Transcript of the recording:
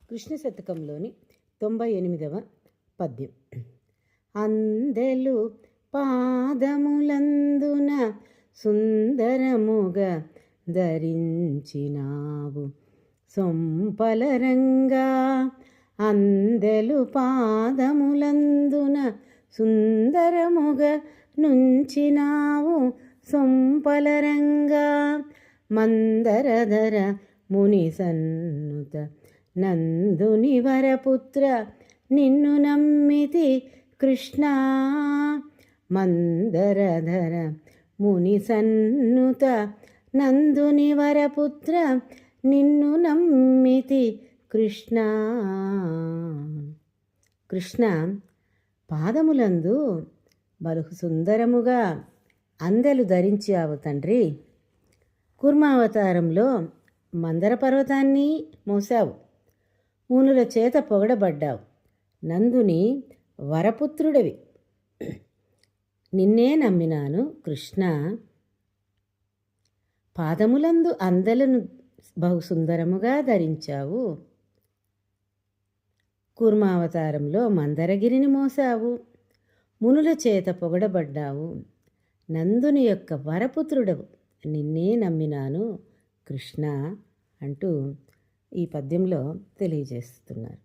కృష్ణ శతకంలోని 98వ పద్యం. అందెలు పాదములందున సుందరముగా ధరించినావు సొంపలరంగా. అందెలు పాదములందున సుందరముగా నుంచినావు సొంపలరంగా. మందరధర ముని సన్నుత నందుని వరపుత్ర నిన్ను నమ్మితి కృష్ణ. మందరధర ముని సన్నుత నందుని వరపుత్ర నిన్ను నమ్మితి కృష్ణ. కృష్ణ పాదములందు బలుకు సుందరముగా అందెలు ధరించావు తండ్రి. కూర్మావతారంలో మందర పర్వతాన్ని మోసావు, మునుల చేత పొగడబడ్డావు, నందుని వరపుత్రుడివి. నిన్నే నమ్మినాను కృష్ణ. పాదములందు అందెలను బహు సుందరముగా ధరించావు. కూర్మావతారంలో మందరగిరిని మోసావు, మునుల చేత పొగడబడ్డావు, నందుని యొక్క వరపుత్రుడవు. నిన్నే నమ్మినాను కృష్ణ అంటూ ఈ పద్యంలో తెలియజేస్తున్నారు.